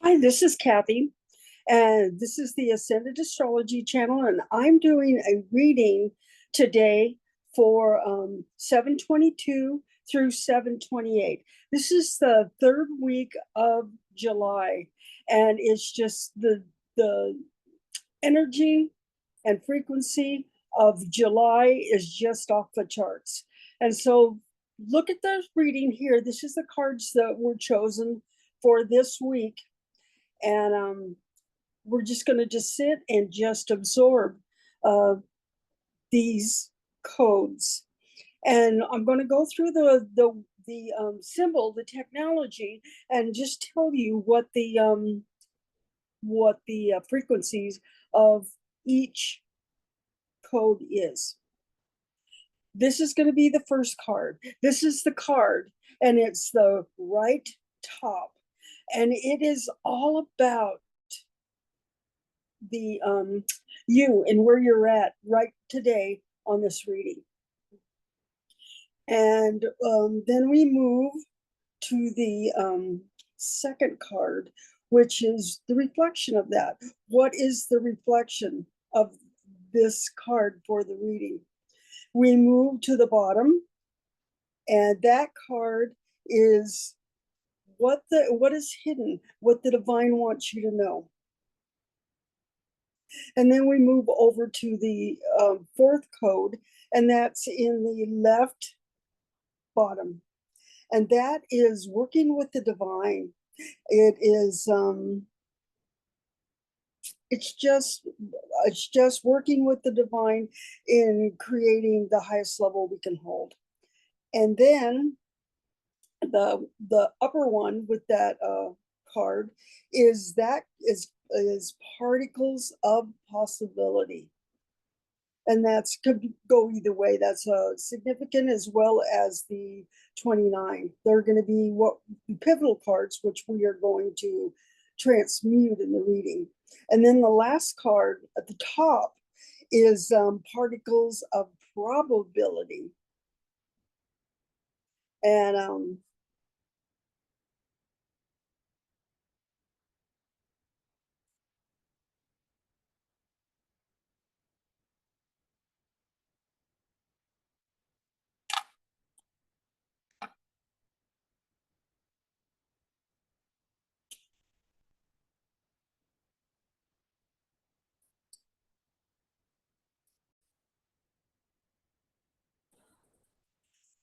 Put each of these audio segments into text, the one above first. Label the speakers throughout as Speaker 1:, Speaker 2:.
Speaker 1: Hi, this is Kathy, and this is the Ascended Astrology channel, and I'm doing a reading today for 7/22 through 7/28. This is the third week of July, and it's just the energy and frequency of July is just off the charts. And so look at the reading here. This is the cards that were chosen for this week, and we're just going to just sit and just absorb uh, these codes. And I'm going to go through the symbol, the technology, and just tell you what the frequencies of each code is. This is going to be the first card. This is the card, and it's the right top, and it is all about the you and where you're at right today on this reading. And then we move to the second card, which is the reflection of that. What is the reflection of this card for the reading? We move to the bottom, and that card is what is hidden, what the divine wants you to know. And then we move over to the fourth code, and that's in the left bottom. And that is working with the divine. It is, it's just working with the divine in creating the highest level we can hold. And then the upper one with that card is particles of possibility, and that's could go either way. That's significant, as well as the 29. They're going to be what pivotal cards, which we are going to transmute in the reading. And then the last card at the top is particles of probability, and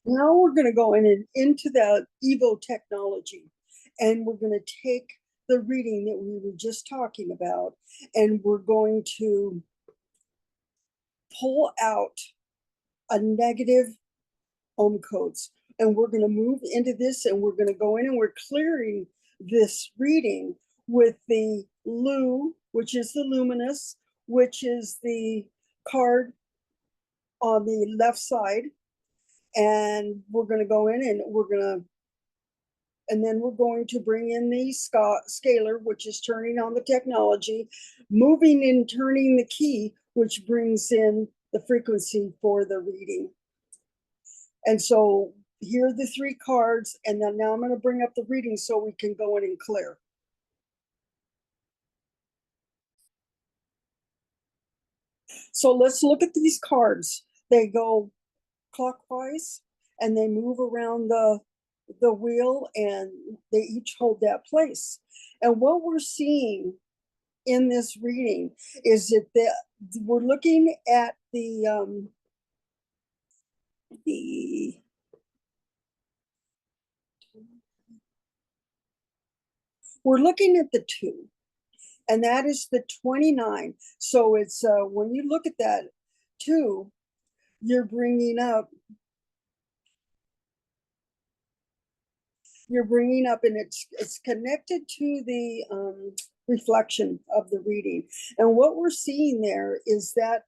Speaker 1: now we're going to go in and into the Evo technology, and we're going to take the reading that we were just talking about, and we're going to pull out a negative ohm codes. And we're going to move into this, and we're going to go in and we're clearing this reading with the Lu, which is the luminous, which is the card on the left side. And we're going to go in and then we're going to bring in the scalar, which is turning on the technology, moving and turning the key, which brings in the frequency for the reading. And so here are the three cards, and then now I'm going to bring up the reading so we can go in and clear. So let's look at these cards. They go clockwise, and they move around the wheel, and they each hold that place. And what we're seeing in this reading is that we're looking at the we're looking at the 2, and that is the 29. So it's when you look at that 2, you're bringing up, and it's connected to the reflection of the reading. And what we're seeing there is that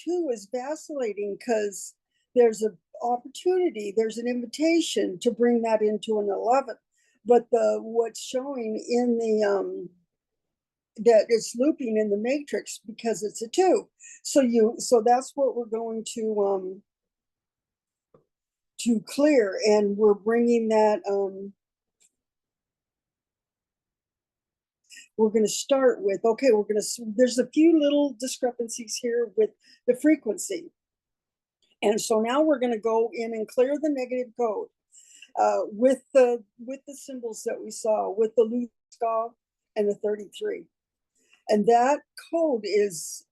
Speaker 1: 2 is vacillating, because there's an opportunity, there's an invitation to bring that into an 11. But what's showing in the that it's looping in the matrix because it's a 2. So that's what we're going to clear, and we're bringing that we're going to start with, okay, there's a few little discrepancies here with the frequency. And so now we're going to go in and clear the negative code with the symbols that we saw, with the Luska and the 33. And that code it's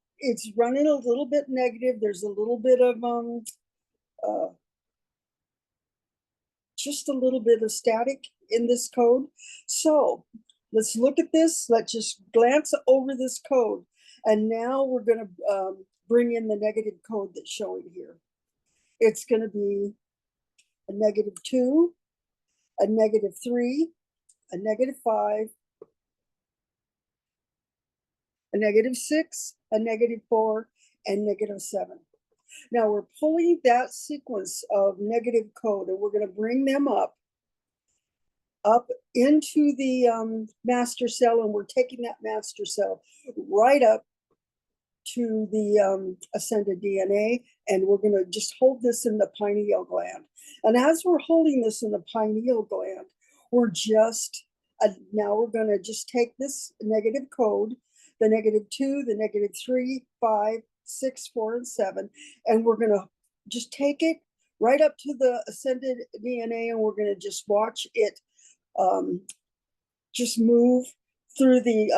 Speaker 1: running a little bit negative. There's a little bit of just a little bit of static in this code. So let's look at this. Let's just glance over this code. And now we're going to bring in the negative code that's showing here. It's going to be a -2, a -3, a -5, a -6, a -4, and -7. Now we're pulling that sequence of negative code, and we're going to bring them up into the master cell, and we're taking that master cell right up to the ascended DNA, and we're going to just hold this in the pineal gland. And as we're holding this in the pineal gland, we're just now we're going to just take this negative code, the -2, the -3, 5, 6, 4, and 7, and we're going to just take it right up to the ascended DNA, and we're going to just watch it just move through the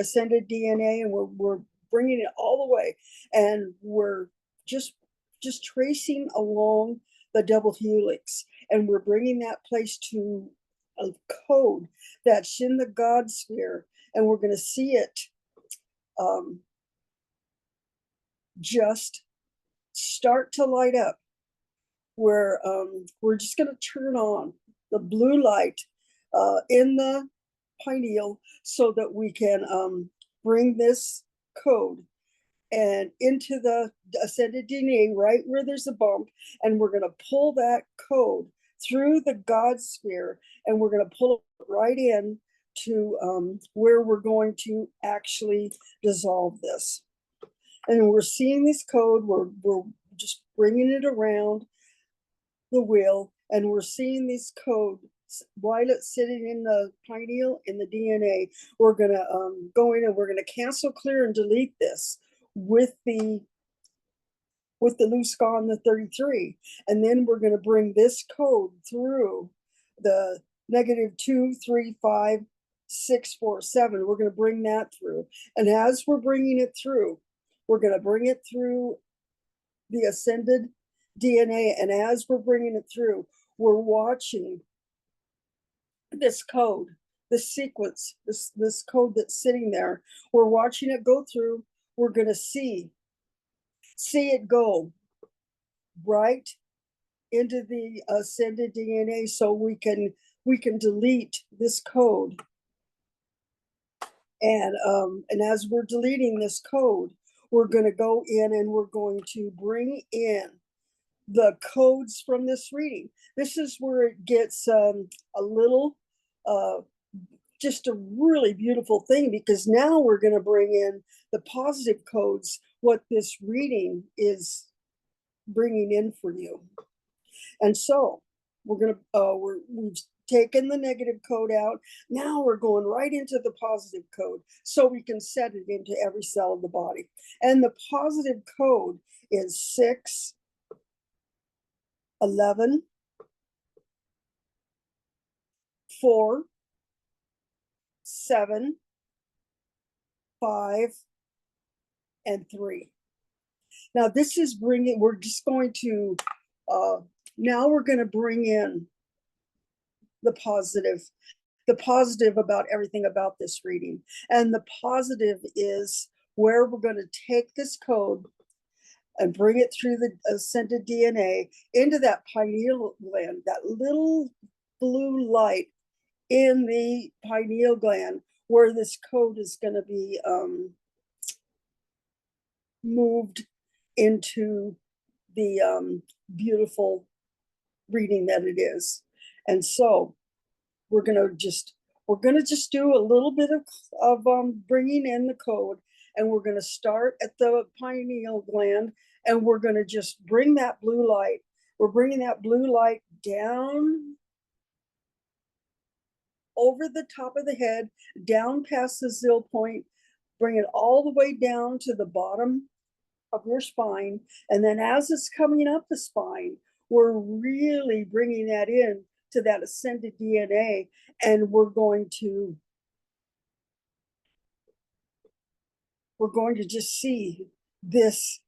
Speaker 1: ascended DNA, and we're bringing it all the way, and we're just tracing along the double helix, and we're bringing that place to a code that's in the God sphere, and we're going to see it just start to light up, where we're just going to turn on the blue light in the pineal so that we can bring this code and into the ascended DNA right where there's a bump, and we're going to pull that code through the God sphere, and we're going to pull it right in to where we're going to actually dissolve this. And we're seeing this code, we're just bringing it around the wheel, and we're seeing this code while it's sitting in the pineal, in the DNA. We're going to go in and we're going to cancel, clear, and delete this with the Luska and the 33. And then we're going to bring this code through the -2, 3, 5, 6, 4, 7. We're going to bring that through. And as we're bringing it through, we're going to bring it through the ascended DNA. And as we're bringing it through, we're watching this code, this sequence, this code that's sitting there. We're watching it go through. We're going to see it go right into the ascended DNA, so we can delete this code. And as we're deleting this code, we're going to go in and we're going to bring in the codes from this reading. This is where it gets a little, just a really beautiful thing, because now we're going to bring in the positive codes, what this reading is bringing in for you. And so we're going to, we've taken the negative code out. Now we're going right into the positive code so we can set it into every cell of the body. And the positive code is 6, 11, 4, 7, 5, and 3. Now this is bringing, we're just going to, now we're going to bring in the positive about everything about this reading. And the positive is where we're going to take this code and bring it through the ascended DNA into that pineal gland, that little blue light in the pineal gland, where this code is going to be moved into the beautiful reading that it is. And so we're going to just do a little bit of bringing in the code, and we're going to start at the pineal gland, and we're going to just bring that blue light. We're bringing that blue light down over the top of the head, down past the zill point, bring it all the way down to the bottom of your spine. And then as it's coming up the spine, we're really bringing that in to that ascended DNA. And we're going to just see this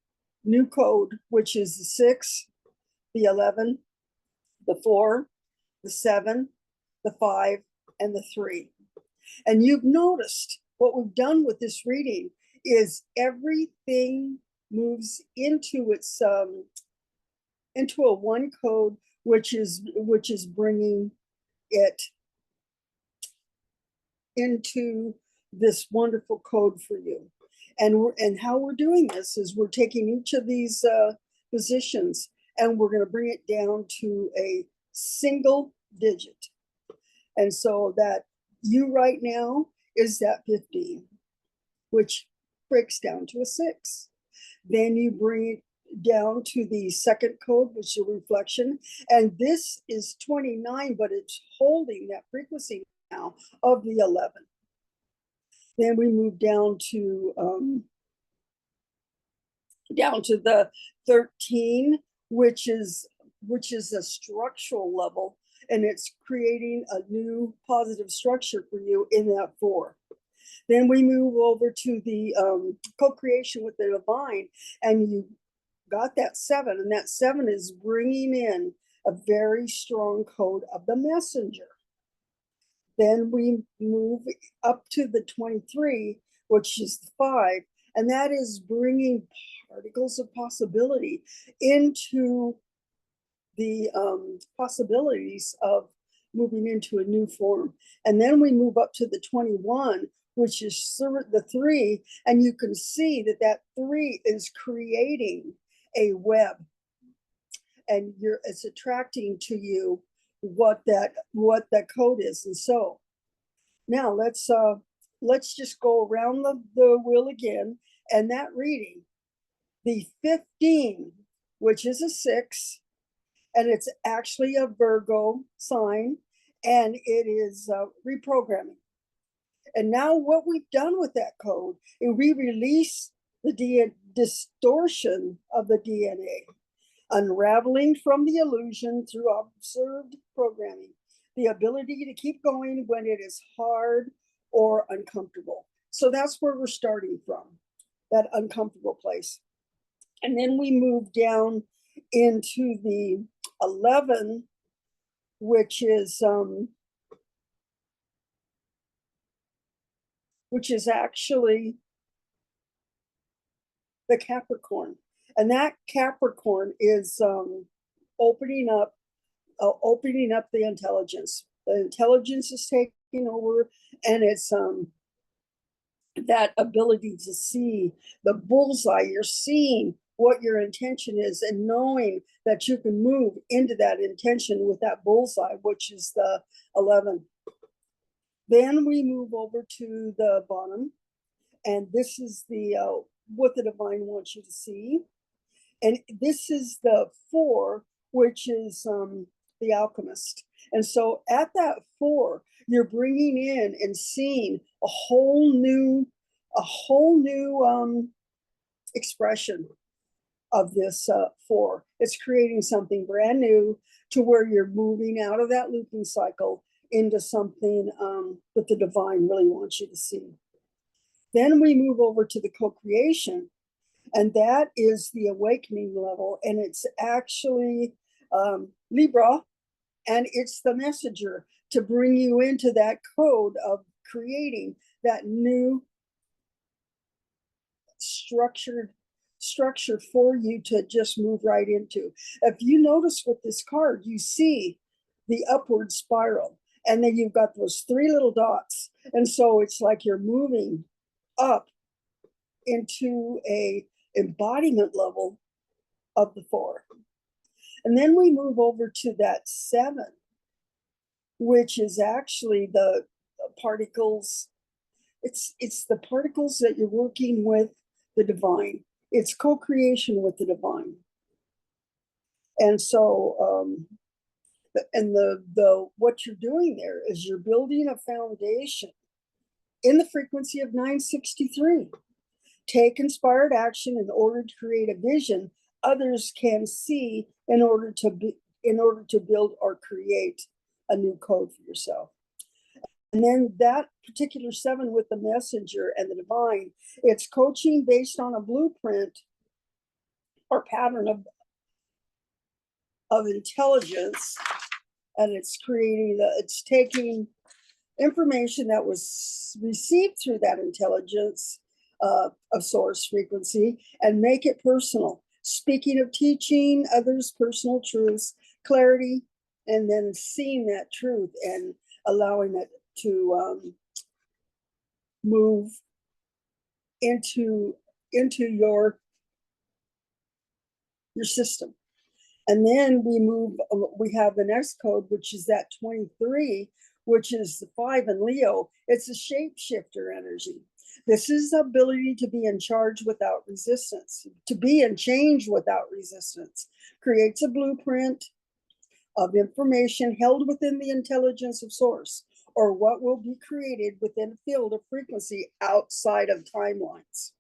Speaker 1: new code, which is the 6, the 11, the 4, the 7, the 5, and the 3. And you've noticed what we've done with this reading is everything moves into its into a one code, which is bringing it into this wonderful code for you. And how we're doing this is we're taking each of these positions and we're going to bring it down to a single digit. And so that you right now is that 15, which breaks down to a 6. Then you bring it down to the second code, which is a reflection. And this is 29, but it's holding that frequency now of the 11. Then we move down to the 13, which is a structural level, and it's creating a new positive structure for you in that 4. Then we move over to the co-creation with the divine, and you got that 7, and that 7 is bringing in a very strong code of the messenger. Then we move up to the 23, which is the 5, and that is bringing particles of possibility into the possibilities of moving into a new form. And then we move up to the 21, which is the 3, and you can see that that 3 is creating a web, and it's attracting to you what that code is. And so now let's just go around the wheel again. And that reading, the 15, which is a 6, and it's actually a Virgo sign, and it is reprogramming. And now what we've done with that code is we release the distortion of the DNA, unraveling from the illusion through observed programming, the ability to keep going when it is hard or uncomfortable. So that's where we're starting from, that uncomfortable place. And then we move down into the 11, which is actually the Capricorn. And that Capricorn is opening up the intelligence. The intelligence is taking over, and it's that ability to see the bullseye. You're seeing what your intention is and knowing that you can move into that intention with that bullseye, which is the 11. Then we move over to the bottom, and this is the what the divine wants you to see. And this is the 4, which is the alchemist. And so at that 4, you're bringing in and seeing a whole new expression of this 4. It's creating something brand new to where you're moving out of that looping cycle into something that the divine really wants you to see. Then we move over to the co-creation, and that is the awakening level, and it's actually Libra, and it's the messenger to bring you into that code of creating that new structure for you to just move right into. If you notice with this card, you see the upward spiral, and then you've got those 3 little dots, and so it's like you're moving up into a embodiment level of the 4. And then we move over to that 7, which is actually the particles. It's the particles that you're working with the divine. It's co-creation with the divine. And so And the what you're doing there is you're building a foundation in the frequency of 963. Take inspired action in order to create a vision others can see in order to build or create a new code for yourself. And then that particular 7 with the messenger and the divine, it's coaching based on a blueprint or pattern of intelligence, and it's it's taking information that was received through that intelligence of source frequency and make it personal. Speaking of teaching others personal truths, clarity, and then seeing that truth and allowing it to move into your system. And then we have the next code, which is that 23, which is the 5 in Leo. It's a shapeshifter energy. This is the ability to be in charge without resistance, to be in change without resistance. Creates a blueprint of information held within the intelligence of source, or what will be created within a field of frequency outside of timelines.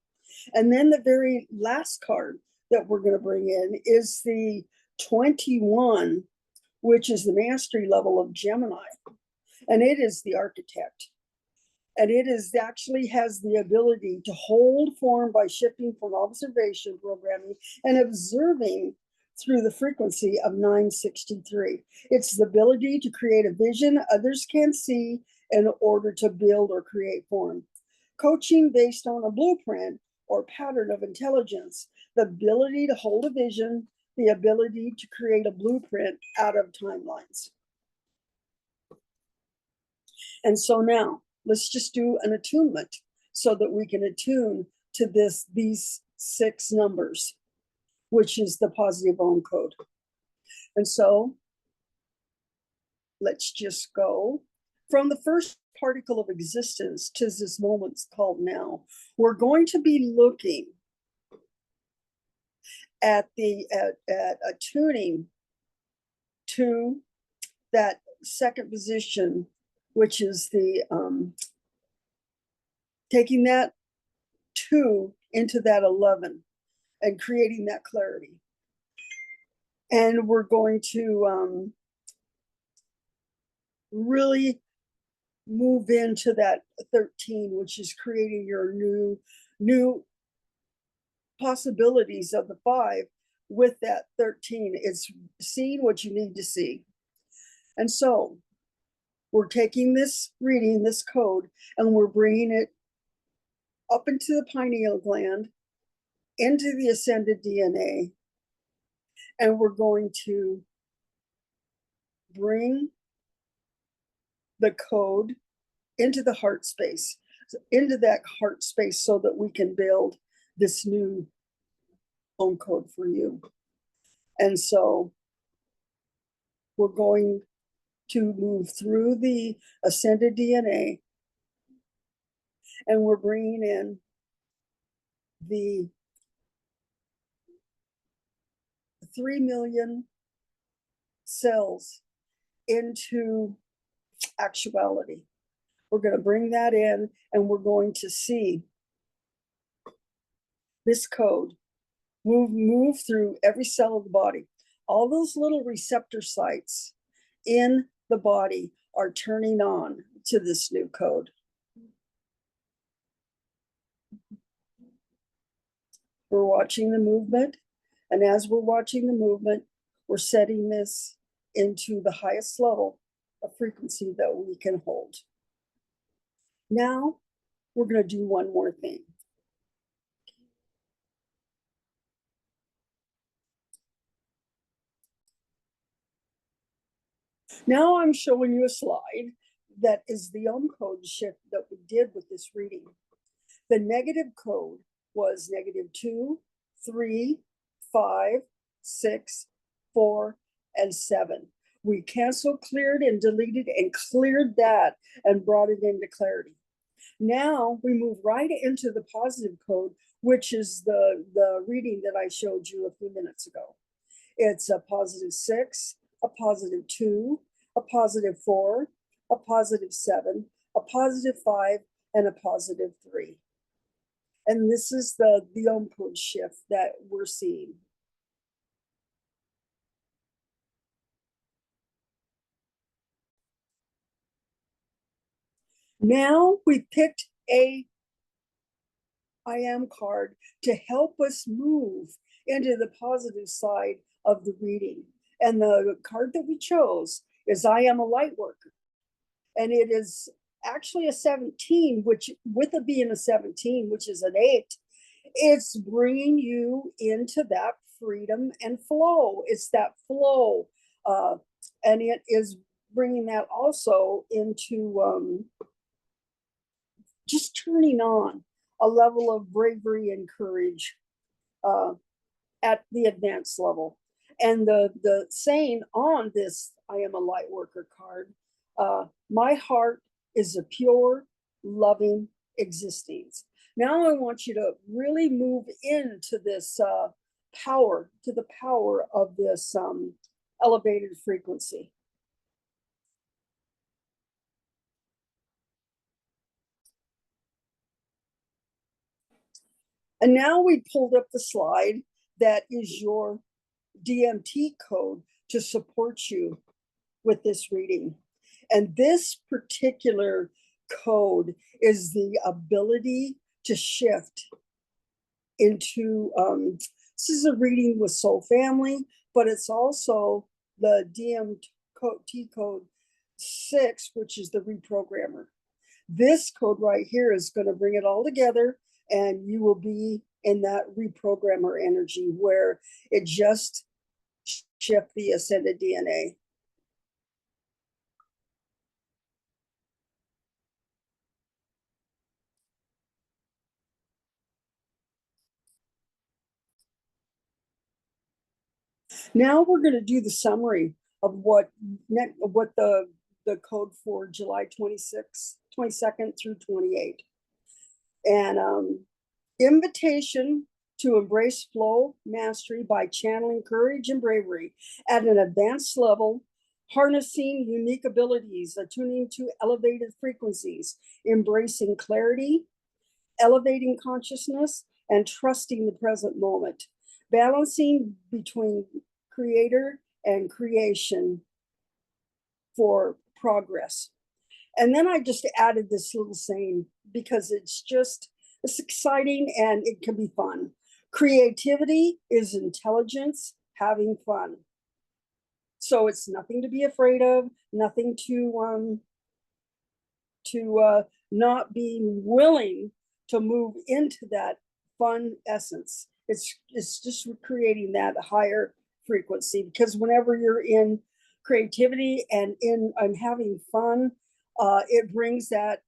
Speaker 1: And then the very last card that we're going to bring in is the 21, which is the mastery level of Gemini. And it is the architect. And it actually has the ability to hold form by shifting from observation, programming, and observing through the frequency of 963. It's the ability to create a vision others can see in order to build or create form. Coaching based on a blueprint or pattern of intelligence, the ability to hold a vision, the ability to create a blueprint out of timelines. And so now let's just do an attunement so that we can attune to these 6 numbers, which is the positive own code. And so let's just go from the first particle of existence to this moment called now. We're going to be looking at attuning to that second position, which is the taking that 2 into that 11 and creating that clarity. And we're going to really move into that 13, which is creating your new possibilities of the 5 with that 13. It's seeing what you need to see. And so we're taking this reading, this code, and we're bringing it up into the pineal gland, into the ascended DNA, and we're going to bring the code into the heart space, so that we can build this new own code for you. And so we're going to move through the ascended DNA, and we're bringing in the 3 million cells into actuality. We're going to bring that in, and we're going to see this code move through every cell of the body. All those little receptor sites in the body are turning on to this new code. We're watching the movement, and as we're watching the movement, we're setting this into the highest level of frequency that we can hold. Now, we're going to do one more thing. Now I'm showing you a slide that is the code shift that we did with this reading. The negative code was -2, 3, 5, 6, 4, and 7. We canceled, cleared, and deleted and cleared that and brought it into clarity. Now we move right into the positive code, which is the reading that I showed you a few minutes ago. It's a +6, a +2, a +4, a +7, a +5, and a +3. And this is the Om shift that we're seeing. Now we picked a I am card to help us move into the positive side of the reading. And the card that we chose is I am a light worker. And it is actually a 17, which with it being a 17, which is an 8, it's bringing you into that freedom and flow. It's that flow. And it is bringing that also into just turning on a level of bravery and courage at the advanced level. And the saying on this I am a light worker card, my heart is a pure, loving existence. Now I want you to really move into this power, to the power of this elevated frequency. And now we pulled up the slide that is your DMT code to support you with this reading. And this particular code is the ability to shift into, this is a reading with soul family, but it's also the DMT code 6, which is the reprogrammer. This code right here is going to bring it all together, and you will be in that reprogrammer energy where it just shift the ascended DNA. Now we're going to do the summary of what the code for July 22nd through 28th. And invitation to embrace flow mastery by channeling courage and bravery at an advanced level, harnessing unique abilities, attuning to elevated frequencies, embracing clarity, elevating consciousness, and trusting the present moment, balancing between creator and creation for progress. And then I just added this little saying because it's exciting and it can be fun. Creativity is intelligence having fun. So it's nothing to be afraid of, nothing to not being willing to move into that fun essence. It's just creating that higher frequency, because whenever you're in creativity and having fun, it brings that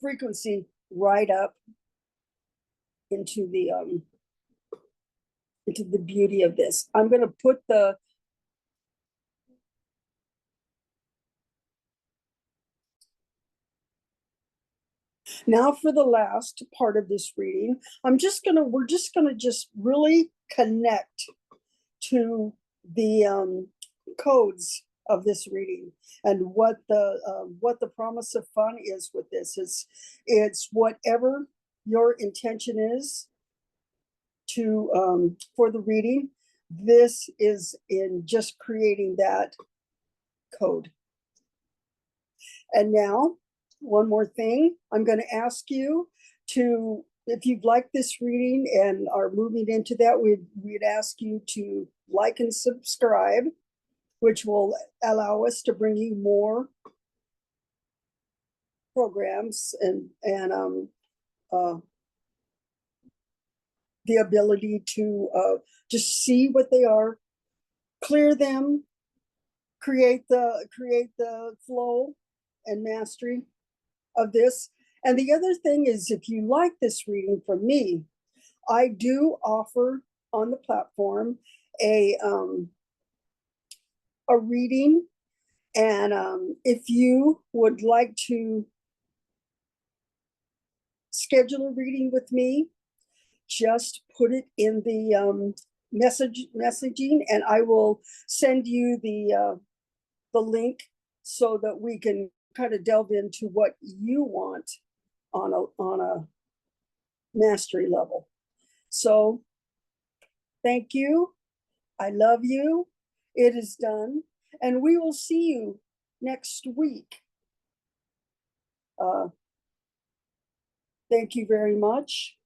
Speaker 1: frequency right up into the beauty of this. I'm going to put the now for the last part of this reading. We're just gonna just really connect to the codes of this reading and what the promise of fun is with this. It's whatever your intention is to for the reading. This is in just creating that code. And now, one more thing, I'm going to ask you to, if you'd like this reading and are moving into that, we'd ask you to like and subscribe, which will allow us to bring you more programs and the ability to just see what they are, clear them, create the flow and mastery of this. And the other thing is, if you like this reading from me, I do offer on the platform a reading. And if you would like to schedule a reading with me, just put it in messaging, and I will send you the link so that we can kind of delve into what you want on a mastery level. So thank you. I love you. It is done. And we will see you next week. Thank you very much.